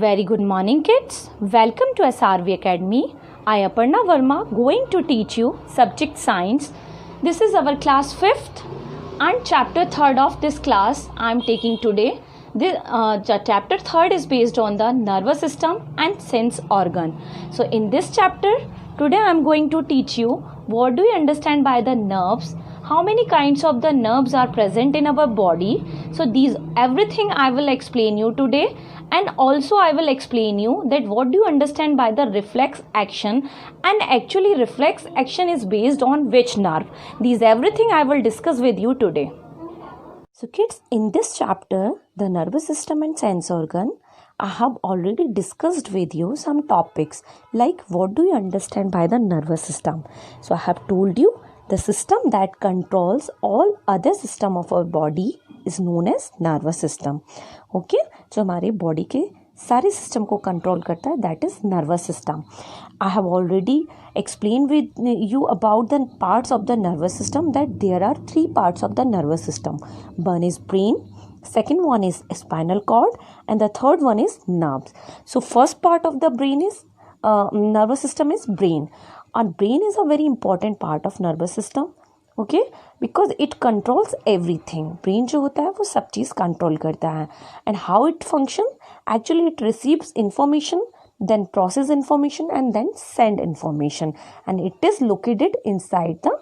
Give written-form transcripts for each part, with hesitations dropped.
Very good morning, kids. Welcome to SRV Academy. I, Aparna Verma, going to teach you subject science. This is our class 5th and chapter 3rd of this class I am taking today. The chapter 3rd is based on the nervous system and sense organ. So in this chapter, today I am going to teach you what do you understand by the nerves, how many kinds of the nerves are present in our body. So these everything I will explain you today, and also I will explain you that what do you understand by the reflex action, and actually reflex action is based on which nerve. These everything I will discuss with you today. So kids, in this chapter, the nervous system and sense organ, I have already discussed with you some topics like what do you understand by the nervous system. So I have told you the system that controls all other system of our body is known as nervous system. Okay, जो हमारे body के सारे system को control करता है, that is nervous system. I have already explained with you about the parts of the nervous system, that there are 3 parts of the nervous system. One is brain, second one is spinal cord, and the third one is nerves. So first part of the brain is nervous system is brain, and brain is a very important part of nervous system. Okay, because it controls everything. Brain जो होता है वो सब चीज़ control करता है. And how it function, actually it receives information, then process information and then send information, and it is located inside the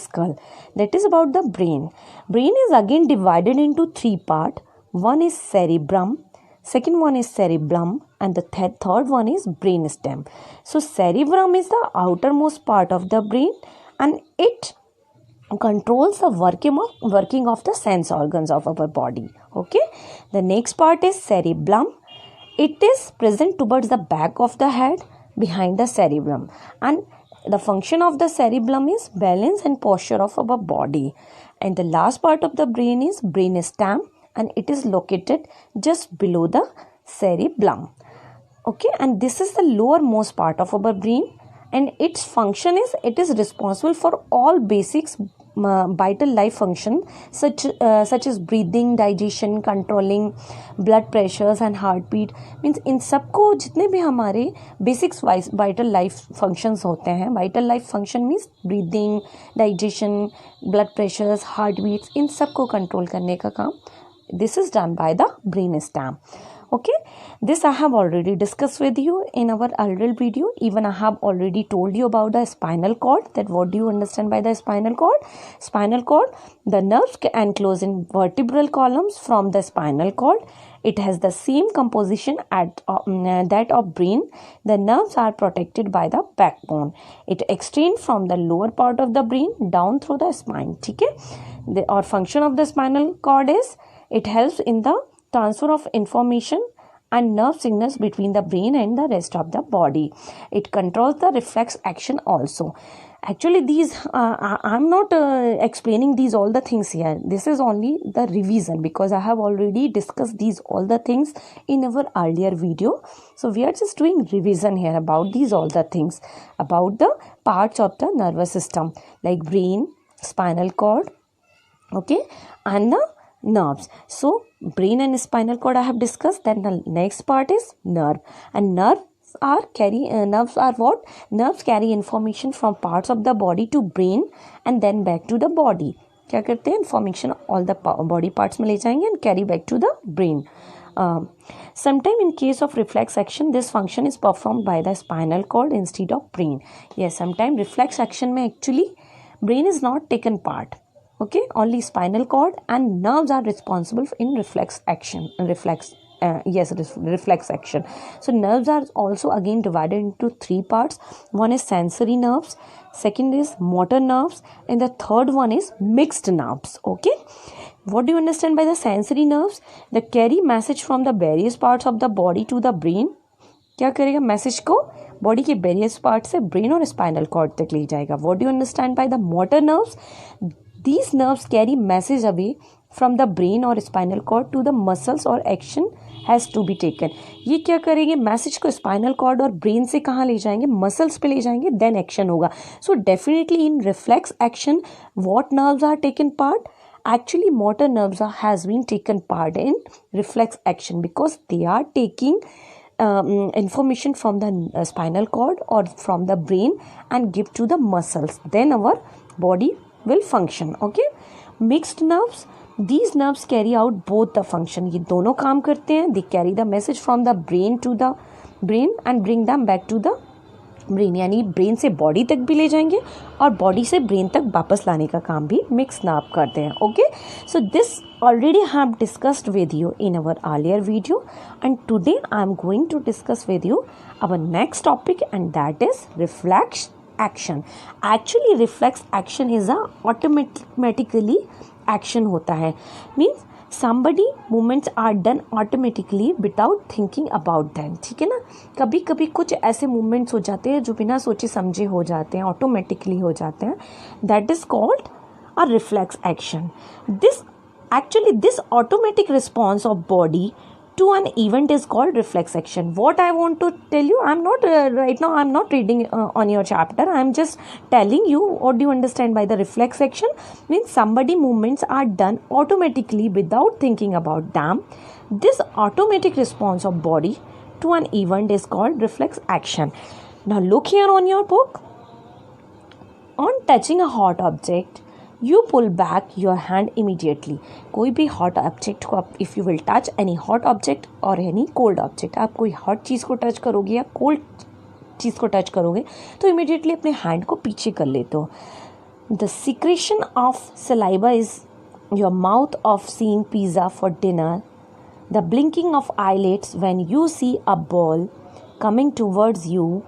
skull. That is about the brain. Brain is again divided into 3 parts. One is cerebrum, second one is cerebellum, and the third one is brainstem. So cerebrum is the outermost part of the brain, and it controls the working of the sense organs of our body. Okay, the next part is cerebellum. It is present towards the back of the head behind the cerebrum, and the function of the cerebellum is balance and posture of our body. And the last part of the brain is brainstem, and it is located just below the cerebellum. Okay, and this is the lowermost part of our brain, and its function is it is responsible for all basics vital life function such as breathing, digestion, controlling blood pressures and heartbeat. Means in सबको जितने भी हमारे basics vital life functions होते हैं, vital life function means breathing, digestion, blood pressures, heart beats, इन सबको control करने का काम this is done by the brain stem. Okay, this I have already discussed with you in our earlier video. Even I have already told you about the spinal cord, that what do you understand by the spinal cord. Spinal cord, the nerves enclose in vertebral columns from the spinal cord. It has the same composition at that of brain. The nerves are protected by the backbone. It extends from the lower part of the brain down through the spine. ठीक है, the function of the spinal cord is it helps in the transfer of information and nerve signals between the brain and the rest of the body. It controls the reflex action also. Actually these I'm not explaining these all the things here. This is only the revision because I have already discussed these all the things in our earlier video. So we are just doing revision here about these all the things about the parts of the nervous system like brain, spinal cord, okay, and the nerves. So brain and spinal cord I have discussed. Then the next part is nerve, and nerves carry information from parts of the body to brain and then back to the body. क्या करते हैं, information all the body parts में ले जाएंगे and carry back to the brain. Sometime in case of reflex action, this function is performed by the spinal cord instead of brain. Yes, sometime reflex action में actually brain is not taken part. Okay, only spinal cord and nerves are responsible in reflex action. Reflex action. So nerves are also again divided into 3 parts. One is sensory nerves, second is motor nerves, and the third one is mixed nerves. Okay, what do you understand by the sensory nerves? They carry message from the various parts of the body to the brain. क्या करेगा, message को body के various part से brain और spinal cord तक ले जाएगा. What do you understand by the motor nerves? These nerves carry message away from the brain or spinal cord to the muscles or action has to be taken. ये क्या करेंगे, message को spinal cord और brain से कहाँ ले जाएंगे, muscles पे ले जाएंगे, देन एक्शन होगा. So definitely in reflex action what nerves are taken part, actually motor nerves has been taken part in reflex action because they are taking information from the spinal cord or from the brain and give to the muscles. Then our body will function. Okay. Mixed nerves, these nerves carry out both the function. ये दोनों काम करते हैं. They carry the message from the brain to the brain and bring them back to the brain, यानी brain से body तक भी ले जाएंगे और बॉडी से ब्रेन तक वापस लाने का काम भी मिक्स नर्व करते हैं. Okay, so this already have discussed with you in our earlier video, and today I am going to discuss with you our next topic, and that is reflex action. Actually reflex action is a automatically action होता है, means somebody movements are done automatically without thinking about them. ठीक है ना. कभी कभी कुछ ऐसे movements हो जाते हैं जो बिना सोचे समझे हो जाते हैं, automatically हो जाते हैं. That is called a reflex action. This automatic response of body to an event is called reflex action. What I want to tell you, I'm not right now I'm not reading on your chapter, I'm just telling you what do you understand by the reflex action. Means somebody movements are done automatically without thinking about them. This automatic response of body to an event is called reflex action. Now look here on your book. On touching a hot object, you pull back your hand immediately. कोई भी hot object को आप if you will touch any hot object or any cold object, आप कोई hot चीज़ को touch करोगे या cold चीज़ को touch करोगे तो immediately अपने hand को पीछे कर लेते हो. The secretion of saliva is your mouth of seeing pizza for dinner. The blinking of eyelids when you see a ball coming towards you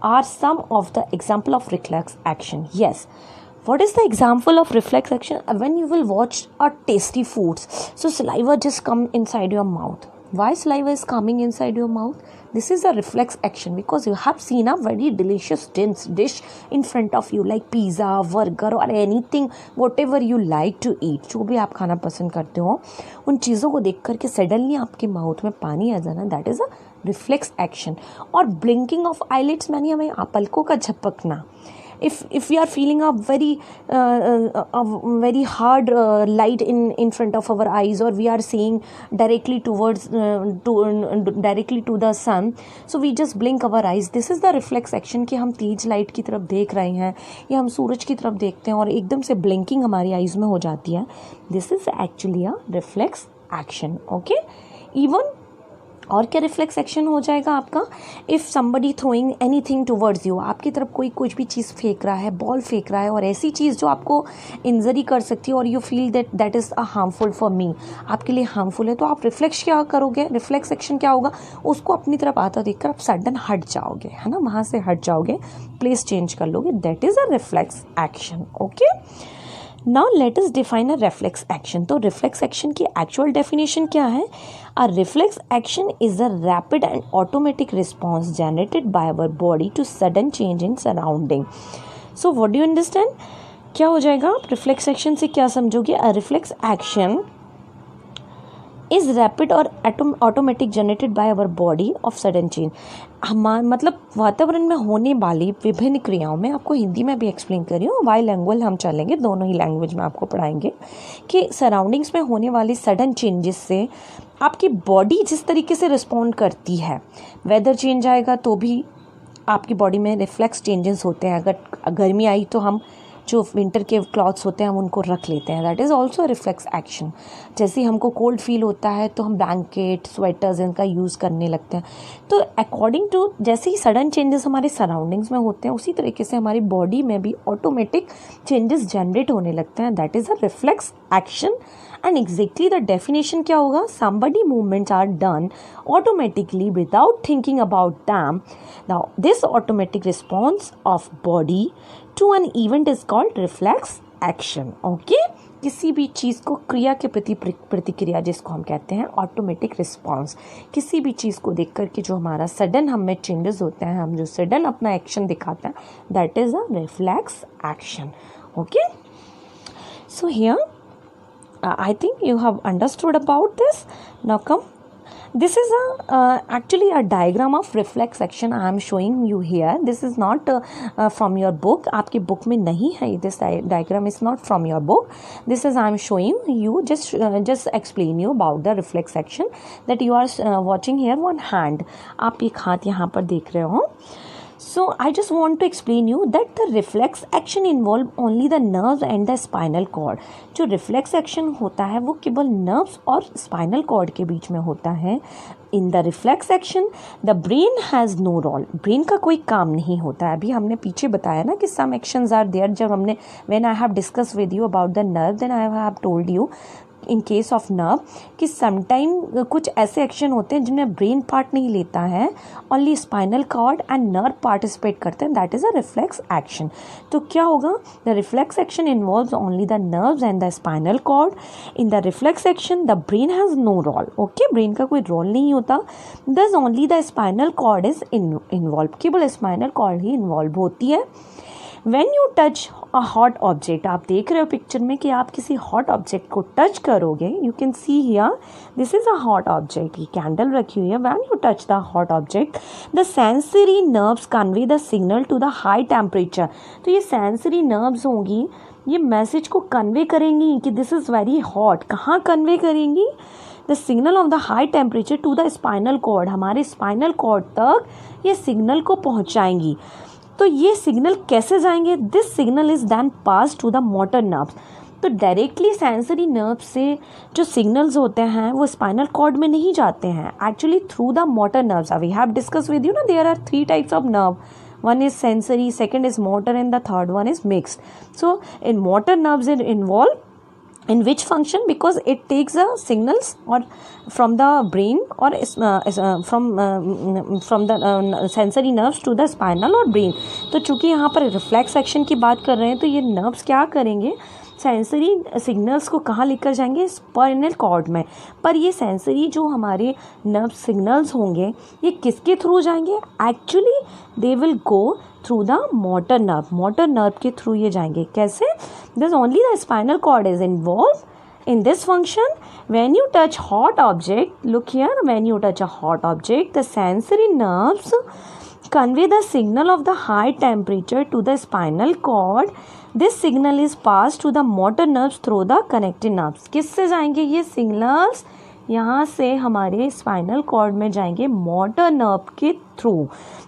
are some of the example of reflex action. Yes. What is the example of reflex action? When you will watch a tasty foods, so saliva just come inside your mouth. Why saliva is coming inside your mouth? This is a reflex action because you have seen a very delicious dish in front of you like pizza, burger or anything, whatever you like to eat. जो भी आप खाना पसंद करते हो उन चीज़ों को देख करके सडनली आपके माउथ में पानी आ जाना, that is a reflex action. और blinking of eyelids मानी हमें पलकों का झपकना. If we are feeling a very hard light in front of our eyes, or we are seeing directly towards directly to the sun, so we just blink our eyes. This is the reflex action कि हम तेज light की तरफ देख रहे हैं या हम सूरज की तरफ देखते हैं और एकदम से ब्लिंकिंग हमारी आईज में हो जाती है. This is actually a reflex action. Okay, even और क्या रिफ्लेक्स एक्शन हो जाएगा आपका? If somebody throwing anything towards you, आपकी तरफ कोई कुछ भी चीज़ फेंक रहा है, बॉल फेंक रहा है और ऐसी चीज़ जो आपको इंजरी कर सकती है और you feel that is a harmful for me, आपके लिए हार्मफुल है, तो आप रिफ्लेक्स क्या करोगे? रिफ्लेक्स एक्शन क्या होगा? उसको अपनी तरफ आता देखकर आप सडन हट जाओगे, है ना, वहाँ से हट जाओगे, प्लेस चेंज कर लोगे. That is a reflex action. Okay, now let us define a reflex action. तो रिफ्लेक्स एक्शन की एक्चुअल डेफिनेशन क्या है? A reflex action is a rapid and automatic response generated by our body to sudden change in surrounding. So what do you understand? क्या हो जाएगा? आप reflex action से क्या समझोगे? A reflex action is rapid और automatic generated by our body of sudden change. मतलब वातावरण में होने वाली विभिन्न क्रियाओं में, आपको हिंदी में भी एक्सप्लेन कर रही हूँ, बाइलिंगुअल हम चलेंगे, दोनों ही लैंग्वेज में आपको पढ़ाएंगे कि सराउंडिंग्स में होने वाली सडन चेंजेस से आपकी बॉडी जिस तरीके से रिस्पॉन्ड करती है. वेदर चेंज आएगा तो भी आपकी बॉडी में रिफ्लेक्स चेंजेस होते हैं. अगर गर्मी आई तो हम जो विंटर के क्लॉथ्स होते हैं हम उनको रख लेते हैं. That is also reflex action. जैसे ही हमको कोल्ड फील होता है तो हम ब्लैंकेट, स्वेटर्स इनका यूज़ करने लगते हैं. तो अकॉर्डिंग टू जैसे ही सडन चेंजेस हमारे सराउंडिंग्स में होते हैं उसी तरीके से हमारी बॉडी में भी ऑटोमेटिक चेंजेस जनरेट होने लगते हैं. That is a reflex action. And exactly the definition क्या होगा? Somebody movements are done automatically without thinking about them. Now this automatic response of body to an event is called reflex action. Okay, किसी भी चीज़ को क्रिया के प्रति प्रतिक्रिया जिसको हम कहते हैं ऑटोमेटिक रिस्पॉन्स, किसी भी चीज़ को देख कर के जो हमारा सडन हम में चेंजेस होते हैं, हम जो सडन अपना एक्शन दिखाते हैं, that is a reflex action. Okay, so here I think you have understood about this. Now come, This is actually a diagram of reflex action I am showing you here. This is not from your book. आपके book में नहीं है. This diagram is not from your book. This is I am showing you, just explain you about the reflex action that you are watching here. One hand, आप एक हाथ यहाँ पर देख रहे हो. So I just want to explain you that the reflex action involve only the nerves and the spinal cord. जो reflex action होता है वो केवल nerves और spinal cord के बीच में होता है. In the reflex action, the brain has no role. Brain का कोई काम नहीं होता है. अभी हमने पीछे बताया ना कि some actions are there. जब हमने when I have discussed with you about the nerve, then I have told you in case of nerve कि समटाइम कुछ ऐसे एक्शन होते हैं जिनमें ब्रेन पार्ट नहीं लेता है, only spinal cord and nerve participate करते हैं. That is a reflex action. तो क्या होगा? The reflex action involves only the nerves and the spinal cord. In the reflex action the brain has no role. Okay, brain का कोई role नहीं होता. Thus only the spinal cord is involve. केवल spinal cord ही involve होती है. When you touch a hot object, आप देख रहे हो पिक्चर में कि आप किसी हॉट ऑब्जेक्ट को टच करोगे. You can see here this is a hot object. ये कैंडल रखी हुई है. When you touch the hot object the sensory nerves convey the signal to the high temperature. तो ये सेंसरी नर्व्स होंगी, ये मैसेज को कन्वे करेंगी कि दिस इज़ वेरी हॉट. कहाँ कन्वे करेंगी? The signal of the high temperature to the spinal cord. हमारे स्पाइनल कॉर्ड तक ये सिग्नल को पहुँचाएंगी. तो ये सिग्नल कैसे जाएंगे? This signal is then pass to the motor nerves. तो डायरेक्टली सेंसरी नर्व से जो सिग्नल्स होते हैं वो स्पाइनल कॉर्ड में नहीं जाते हैं. Actually through the motor nerves. We have discuss with you ना, there are 3 types of nerve. One is sensory, second is motor, and the third one is mixed. So in motor nerves it involve in which function? Because it takes the signals or from the brain or from the sensory nerves to the spinal or brain. तो चूंकि यहाँ पर reflex action की बात कर रहे हैं तो ये नर्व्स क्या करेंगे? सेंसरी सिग्नल्स को कहाँ लेकर जाएंगे? स्पाइनल कॉर्ड में. पर ये सेंसरी जो हमारे नर्व सिग्नल्स होंगे ये किसके थ्रू जाएंगे? Actually they will go through the motor nerve. Motor nerve के थ्रू ये जाएंगे. कैसे? This only the spinal cord is involve in this function. When you touch hot object, look here, when you touch a hot object, the sensory nerves convey the signal of the high temperature to the spinal cord. This signal is passed to the motor nerves through the connecting nerves. किससे जाएंगे ये signals? यहाँ से हमारे spinal cord में जाएंगे motor nerve के through.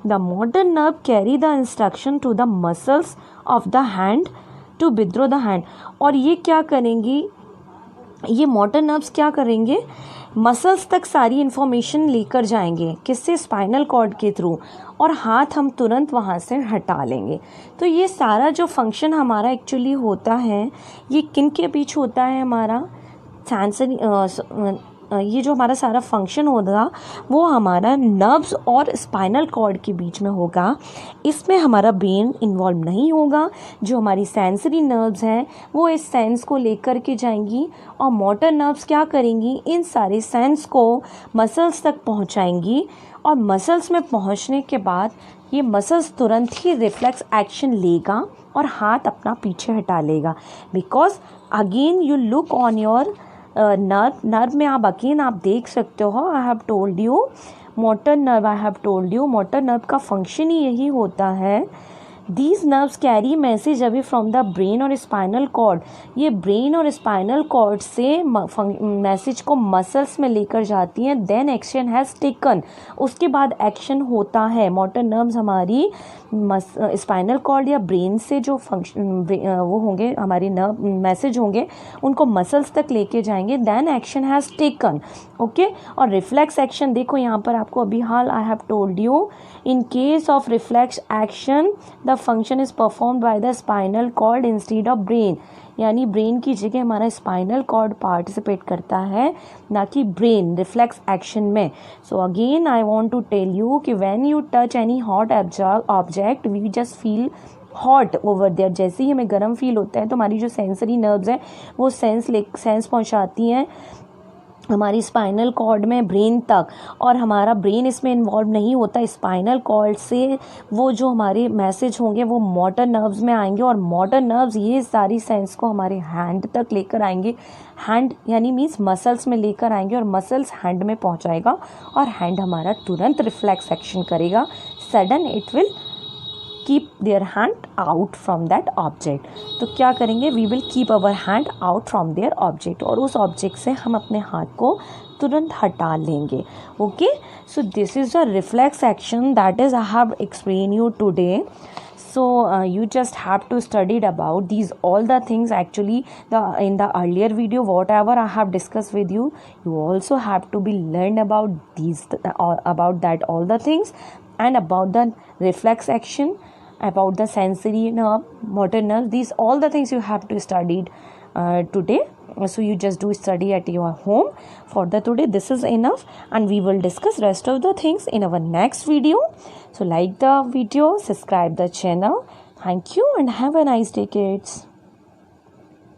The motor nerve carry the instruction to the muscles of the hand to withdraw the hand. और ये क्या करेंगी? ये मोटर नर्व्स क्या करेंगे? मसल्स तक सारी इन्फॉर्मेशन लेकर जाएंगे. किससे? स्पाइनल कॉर्ड के थ्रू. और हाथ हम तुरंत वहाँ से हटा लेंगे. तो ये सारा जो फंक्शन हमारा एक्चुअली होता है ये किन के बीच होता है? हमारा सेंसरी ये जो हमारा सारा फंक्शन होगा वो हमारा नर्व्स और स्पाइनल कॉर्ड के बीच में होगा. इसमें हमारा ब्रेन इन्वॉल्व नहीं होगा. जो हमारी सेंसरी नर्व्स हैं वो इस सेंस को लेकर के जाएंगी और मोटर नर्व्स क्या करेंगी? इन सारे सेंस को मसल्स तक पहुंचाएंगी. और मसल्स में पहुंचने के बाद ये मसल्स तुरंत ही रिफ्लेक्स एक्शन लेगा और हाथ अपना पीछे हटा लेगा. Because again you look on your nerve में आप देख सकते हो. आई have told you motor nerve का फंक्शन ही यही होता है. These nerves carry message away from the brain और स्पाइनल कॉर्ड. ये ब्रेन और स्पाइनल कॉर्ड से मैसेज को मसल्स में लेकर जाती हैं. Then action has taken. उसके बाद एक्शन होता है. मोटर नर्व्स हमारी स्पाइनल कॉर्ड या ब्रेन से जो फंक्शन वो होंगे हमारे नर्व मैसेज होंगे उनको मसल्स तक लेके जाएंगे. Then action has taken. Okay. और रिफ्लेक्स एक्शन देखो यहाँ पर आपको अभी हाल I have told you in case of reflex action the function is performed by the spinal cord instead of brain. यानी ब्रेन की जगह हमारा स्पाइनल कॉर्ड पार्टिसिपेट करता है ना कि ब्रेन रिफ्लेक्स एक्शन में. So again I want to tell you कि when you touch any hot object we just feel hot over there. जैसे ही हमें गर्म फील होता है तो हमारी जो सेंसरी नर्व्स हैं वो सेंस पहुंचाती हैं हमारी स्पाइनल कॉर्ड में ब्रेन तक, और हमारा ब्रेन इसमें इन्वॉल्व नहीं होता। स्पाइनल कॉर्ड से वो जो हमारे मैसेज होंगे वो मोटर नर्व्स में आएंगे, और मोटर नर्व्स ये सारी सेंस को हमारे हैंड तक लेकर आएंगे। हैंड यानी मीन्स मसल्स में लेकर आएंगे, और मसल्स हैंड में पहुंचाएगा, और हैंड हमारा तुरंत रिफ्लेक्स एक्शन करेगा। Sudden it will keep their hand out from that object. तो क्या करेंगे, we will keep our hand out from their object, और उस ऑब्जेक्ट से हम अपने हाथ को तुरंत हटा लेंगे। Okay, so this is the reflex action that is I have explain you today. So you just have to study about these all the things. Actually, in the earlier video whatever I have discussed with you, you also have to be learned about these about that all the things, and about the reflex action, about the sensory nerve, motor nerve. These all the things you have to study today. So you just do study at your home. For the today this is enough, and we will discuss rest of the things in our next video. So like the video, subscribe the channel. Thank you and have a nice day, kids.